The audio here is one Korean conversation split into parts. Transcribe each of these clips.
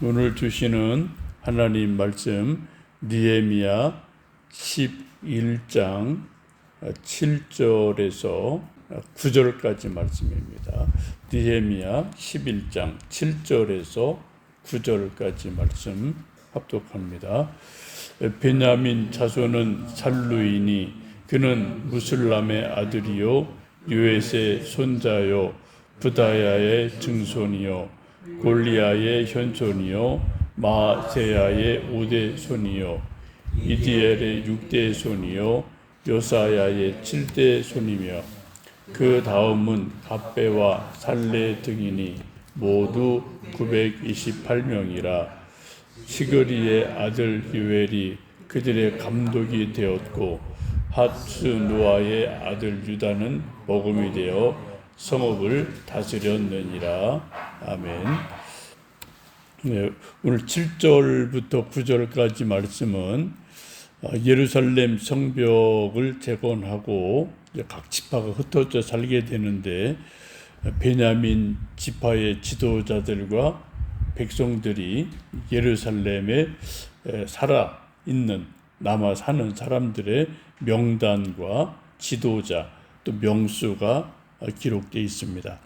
오늘 주시는 하나님 말씀 느헤미야 11장 7절에서 9절까지 말씀입니다. 느헤미야 11장 7절에서 9절까지 말씀 합독합니다. 베냐민 자손은 살루이니 그는 무슬람의 아들이요 요엣의 손자요 부다야의 증손이요 골리아의 현손이요 마세야의 5대 손이요 이디엘의 6대 손이요 요사야의 7대 손이며 그 다음은 갑배와 살레 등이니 모두 928명이라. 시그리의 아들 요엘이 그들의 감독이 되었고 핫스누아의 아들 유다는 먹음이 되어 성읍을 다스렸느니라. 아멘. 네, 오늘 7절부터 9절까지 말씀은 예루살렘 성벽을 재건하고 각 지파가 흩어져 살게 되는데 베냐민 지파의 지도자들과 백성들이 예루살렘에 남아 사는 사람들의 명단과 지도자 또 명수가 기록되어 있습니다.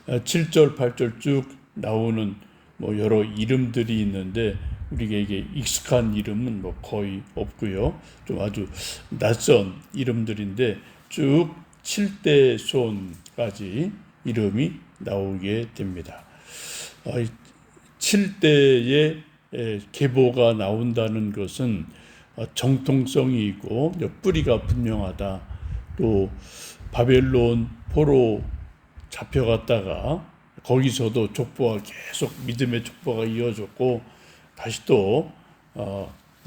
7절, 8절 쭉 나오는 여러 이름들이 있는데 우리에게 익숙한 이름은 거의 없고요. 좀 아주 낯선 이름들인데 쭉 7대 손까지 이름이 나오게 됩니다. 7대의 계보가 나온다는 것은 정통성이 있고 뿌리가 분명하다. 또 바벨론 포로 잡혀갔다가 거기서도 족보가 계속 믿음의 족보가 이어졌고 다시 또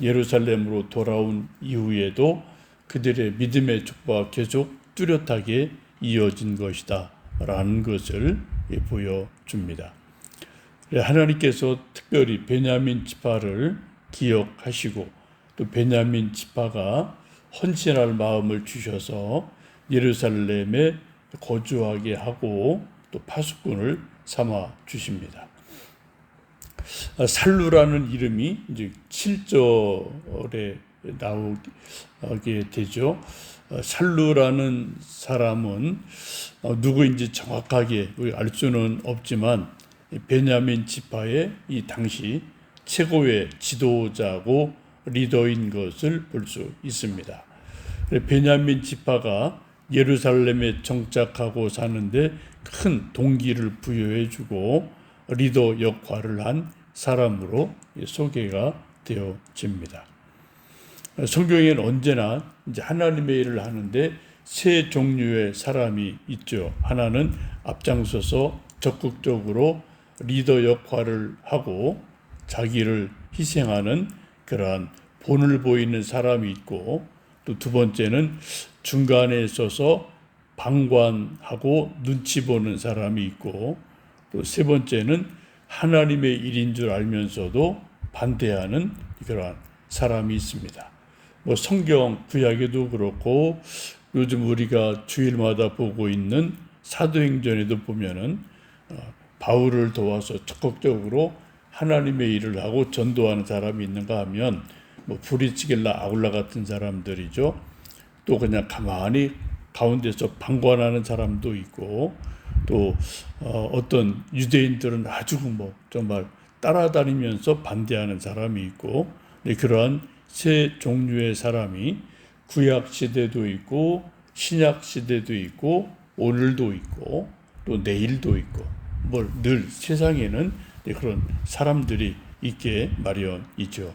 예루살렘으로 돌아온 이후에도 그들의 믿음의 족보가 계속 뚜렷하게 이어진 것이다 라는 것을 보여줍니다. 하나님께서 특별히 베냐민 지파를 기억하시고 또 베냐민 지파가 헌신할 마음을 주셔서 예루살렘에 거주하게 하고 또 파수꾼을 삼아 주십니다. 살루라는 이름이 이제 7절에 나오게 되죠. 살루라는 사람은 누구인지 정확하게 알 수는 없지만 베냐민 지파의 이 당시 최고의 지도자고 리더인 것을 볼 수 있습니다. 베냐민 지파가 예루살렘에 정착하고 사는데 큰 동기를 부여해주고 리더 역할을 한 사람으로 소개가 되어집니다. 성경에는 언제나 이제 하나님의 일을 하는데 세 종류의 사람이 있죠. 하나는 앞장서서 적극적으로 리더 역할을 하고 자기를 희생하는 그러한 본을 보이는 사람이 있고 또 두 번째는 중간에 있어서 방관하고 눈치 보는 사람이 있고 또 세 번째는 하나님의 일인 줄 알면서도 반대하는 그러한 사람이 있습니다. 성경 구약에도 그렇고 요즘 우리가 주일마다 보고 있는 사도행전에도 보면은 바울을 도와서 적극적으로 하나님의 일을 하고 전도하는 사람이 있는가 하면 브리스길라 아굴라 같은 사람들이죠. 또 그냥 가만히 가운데서 방관하는 사람도 있고 또 어떤 유대인들은 아주 정말 따라다니면서 반대하는 사람이 있고 그러한 세 종류의 사람이 구약 시대도 있고 신약 시대도 있고 오늘도 있고 또 내일도 있고 늘 세상에는 그런 사람들이 있게 마련이죠.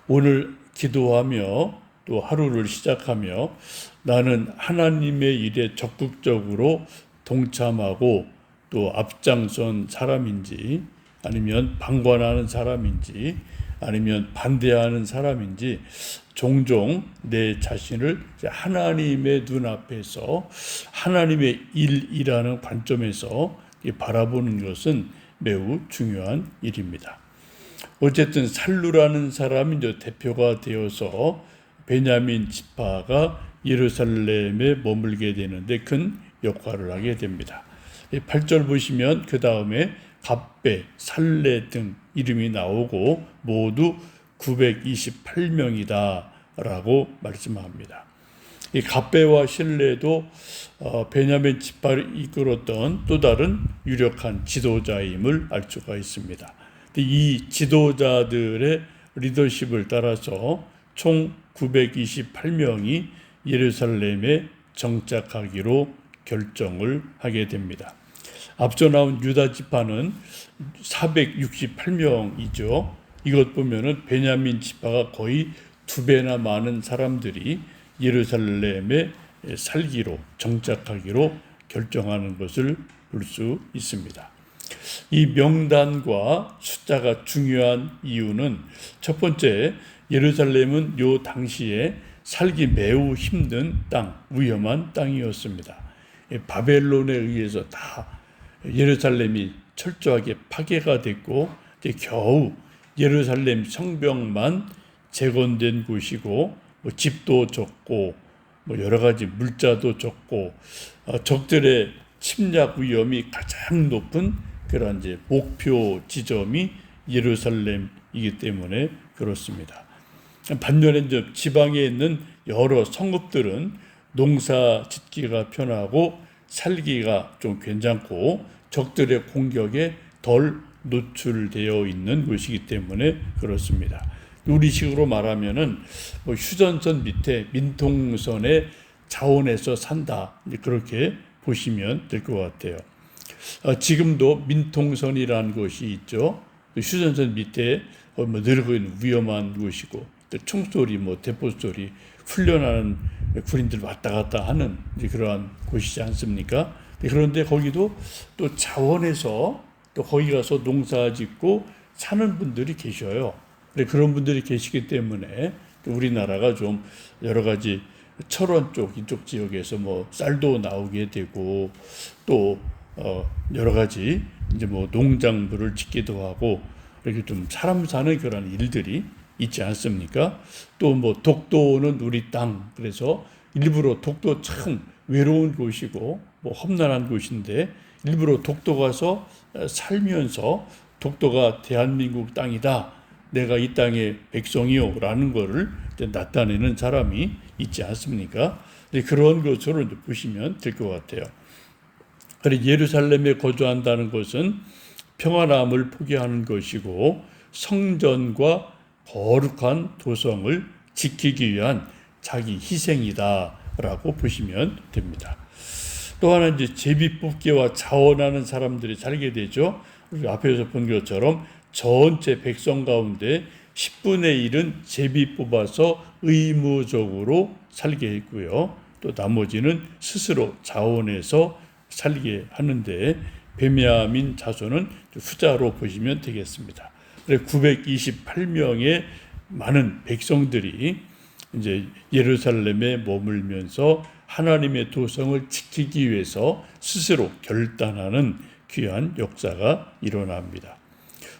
오늘 기도하며 또 하루를 시작하며 나는 하나님의 일에 적극적으로 동참하고 또 앞장선 사람인지 아니면 방관하는 사람인지 아니면 반대하는 사람인지 종종 내 자신을 하나님의 눈앞에서 하나님의 일이라는 관점에서 바라보는 것은 매우 중요한 일입니다. 어쨌든 살루라는 사람이 이제 대표가 되어서 베냐민 지파가 예루살렘에 머물게 되는데 큰 역할을 하게 됩니다. 8절 보시면 그 다음에 갑배, 살레 등 이름이 나오고 모두 928명이다라고 말씀합니다. 이 갑배와 실레도 베냐민 지파를 이끌었던 또 다른 유력한 지도자임을 알 수가 있습니다. 이 지도자들의 리더십을 따라서 총 928명이 예루살렘에 정착하기로 결정을 하게 됩니다. 앞서 나온 유다 지파는 468명이죠. 이것 보면은 베냐민 지파가 거의 2배나 많은 사람들이 예루살렘에 살기로 정착하기로 결정하는 것을 볼 수 있습니다. 이 명단과 숫자가 중요한 이유는 첫 번째, 예루살렘은 요 당시에 살기 매우 힘든 땅, 위험한 땅이었습니다. 바벨론에 의해서 다 예루살렘이 철저하게 파괴가 됐고 겨우 예루살렘 성벽만 재건된 곳이고 집도 적고 여러 가지 물자도 적고 적들의 침략 위험이 가장 높은 그런 이제 목표 지점이 예루살렘이기 때문에 그렇습니다. 반면에 이제 지방에 있는 여러 성읍들은 농사 짓기가 편하고 살기가 좀 괜찮고 적들의 공격에 덜 노출되어 있는 곳이기 때문에 그렇습니다. 우리식으로 말하면은 휴전선 밑에 민통선의 자원에서 산다, 그렇게 보시면 될 것 같아요. 지금도 민통선이라는 곳이 있죠. 휴전선 밑에 늘고 있는 위험한 곳이고 총소리, 대포소리, 훈련하는 군인들 왔다 갔다 하는 그러한 곳이지 않습니까? 그런데 거기도 또 자원에서 또 거기 가서 농사 짓고 사는 분들이 계셔요. 그런 분들이 계시기 때문에 우리나라가 좀 여러 가지 철원 쪽 이쪽 지역에서 쌀도 나오게 되고 또 여러 가지 이제 농장물을 짓기도 하고 이렇게 좀 사람 사는 그런 일들이 있지 않습니까? 또 독도는 우리 땅, 그래서 일부러 독도 참 외로운 곳이고 험난한 곳인데 일부러 독도 가서 살면서 독도가 대한민국 땅이다, 내가 이 땅의 백성이요 라는 것을 나타내는 사람이 있지 않습니까? 그런 것으로 보시면 될 것 같아요. 그래서 예루살렘에 거주한다는 것은 평안함을 포기하는 것이고 성전과 거룩한 도성을 지키기 위한 자기 희생이다라고 보시면 됩니다. 또 하나 이제 제비 뽑기와 자원하는 사람들이 살게 되죠. 앞에서 본 것처럼 전체 백성 가운데 10분의 1은 제비 뽑아서 의무적으로 살게 했고요. 또 나머지는 스스로 자원해서 살게 하는데 베냐민 자손은 후자로 보시면 되겠습니다. 928명의 많은 백성들이 이제 예루살렘에 머물면서 하나님의 도성을 지키기 위해서 스스로 결단하는 귀한 역사가 일어납니다.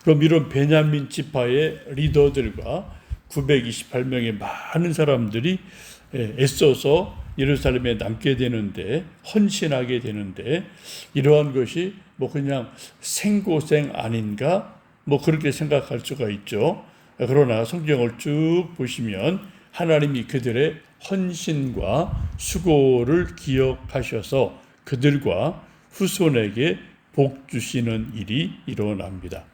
그럼 이런 베냐민 지파의 리더들과 928명의 많은 사람들이 애써서 예루살렘에 남게 되는데, 헌신하게 되는데, 이러한 것이 그냥 생고생 아닌가? 그렇게 생각할 수가 있죠. 그러나 성경을 쭉 보시면 하나님이 그들의 헌신과 수고를 기억하셔서 그들과 후손에게 복 주시는 일이 일어납니다.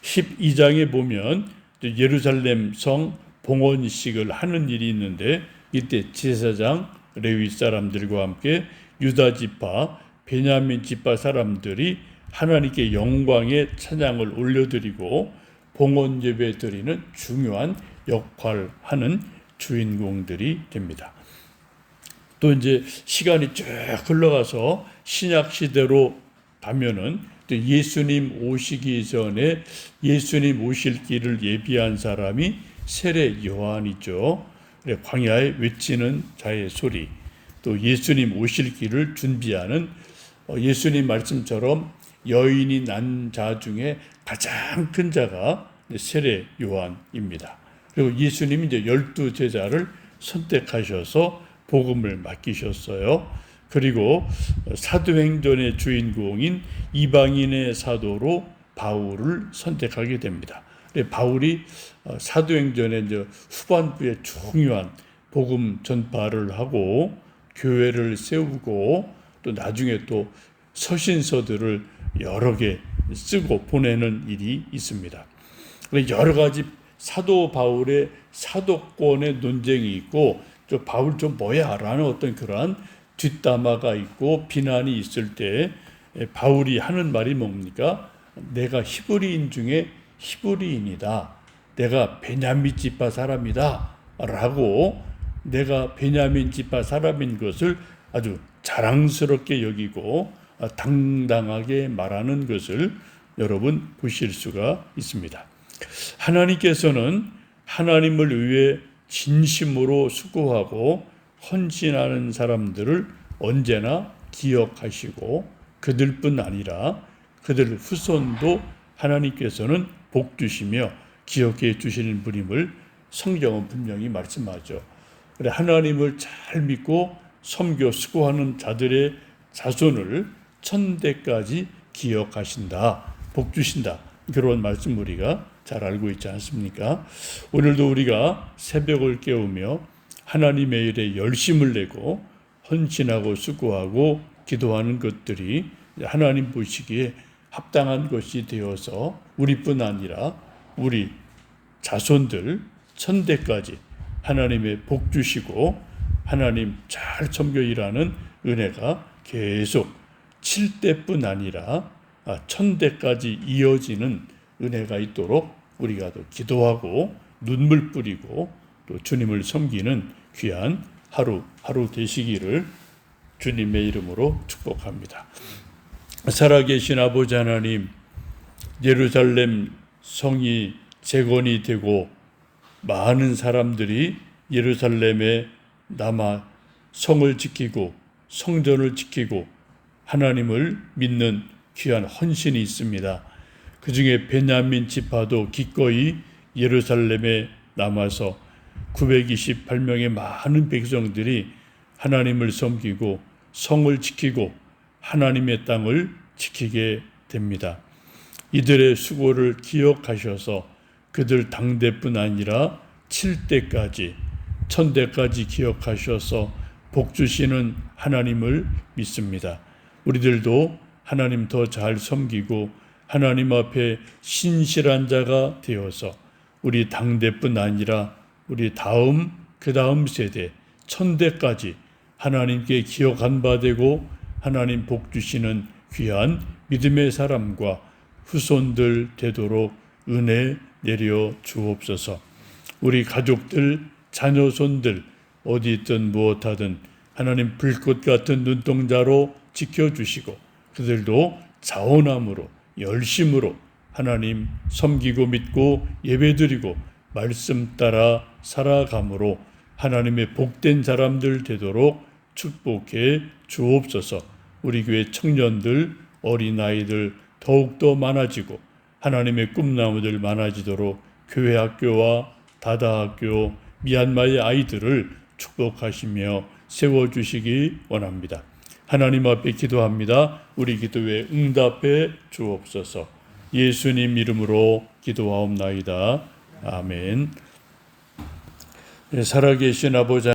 12장에 보면 예루살렘 성 봉헌식을 하는 일이 있는데 이때 제사장 레위 사람들과 함께 유다 지파, 베냐민 지파 사람들이 하나님께 영광의 찬양을 올려드리고 봉헌 예배 드리는 중요한 역할을 하는 주인공들이 됩니다. 또 이제 시간이 쭉 흘러가서 신약 시대로 가면은 또 예수님 오시기 전에 예수님 오실 길을 예비한 사람이 세례 요한이죠. 광야에 외치는 자의 소리, 또 예수님 오실 길을 준비하는 예수님 말씀처럼 여인이 난 자 중에 가장 큰 자가 세례 요한입니다. 그리고 예수님이 이제 12 제자를 선택하셔서 복음을 맡기셨어요. 그리고 사도행전의 주인공인 이방인의 사도로 바울을 선택하게 됩니다. 바울이 사도행전의 후반부에 중요한 복음 전파를 하고 교회를 세우고 또 나중에 또 서신서들을 여러 개 쓰고 보내는 일이 있습니다. 여러 가지 사도 바울의 사도권의 논쟁이 있고 저 바울 좀 뭐야 라는 어떤 그러한 뒷담화가 있고 비난이 있을 때 바울이 하는 말이 뭡니까? 내가 히브리인 중에 히브리인이다. 내가 베냐민 지파 사람이다. 라고 내가 베냐민 지파 사람인 것을 아주 자랑스럽게 여기고 당당하게 말하는 것을 여러분 보실 수가 있습니다. 하나님께서는 하나님을 위해 진심으로 수고하고 헌신하는 사람들을 언제나 기억하시고 그들뿐 아니라 그들 후손도 하나님께서는 복 주시며 기억해 주시는 분임을 성경은 분명히 말씀하죠. 그래 하나님을 잘 믿고 섬겨 수고하는 자들의 자손을 천대까지 기억하신다, 복 주신다. 그런 말씀 우리가 잘 알고 있지 않습니까? 오늘도 우리가 새벽을 깨우며 하나님의 일에 열심을 내고 헌신하고 수고하고 기도하는 것들이 하나님 보시기에 합당한 것이 되어서 우리뿐 아니라 우리 자손들 천대까지 하나님의 복 주시고 하나님 잘 섬겨 일하는 은혜가 계속 7대뿐 아니라 천대까지 이어지는 은혜가 있도록 우리가 또 기도하고 눈물 뿌리고 또 주님을 섬기는 귀한 하루 되시기를 주님의 이름으로 축복합니다. 살아계신 아버지 하나님, 예루살렘 성이 재건이 되고 많은 사람들이 예루살렘에 남아 성을 지키고 성전을 지키고 하나님을 믿는 귀한 헌신이 있습니다. 그 중에 베냐민 지파도 기꺼이 예루살렘에 남아서 928명의 많은 백성들이 하나님을 섬기고 성을 지키고 하나님의 땅을 지키게 됩니다. 이들의 수고를 기억하셔서 그들 당대뿐 아니라 7대까지 천대까지 기억하셔서 복 주시는 하나님을 믿습니다. 우리들도 하나님 더 잘 섬기고 하나님 앞에 신실한 자가 되어서 우리 당대뿐 아니라 우리 그 다음 세대 천대까지 하나님께 기억한 바 되고 하나님 복 주시는 귀한 믿음의 사람과 후손들 되도록 은혜 내려 주옵소서. 우리 가족들, 자녀손들 어디 있든 무엇하든 하나님 불꽃 같은 눈동자로 지켜주시고 그들도 자원함으로 열심으로 하나님 섬기고 믿고 예배드리고 말씀 따라 살아감으로 하나님의 복된 사람들 되도록 축복해 주옵소서. 우리 교회 청년들, 어린아이들 더욱더 많아지고 하나님의 꿈나무들 많아지도록 교회 학교와 다다학교, 미얀마의 아이들을 축복하시며 세워주시기 원합니다. 하나님 앞에 기도합니다. 우리 기도에 응답해 주옵소서. 예수님 이름으로 기도하옵나이다. 아멘. 살아계신 아버지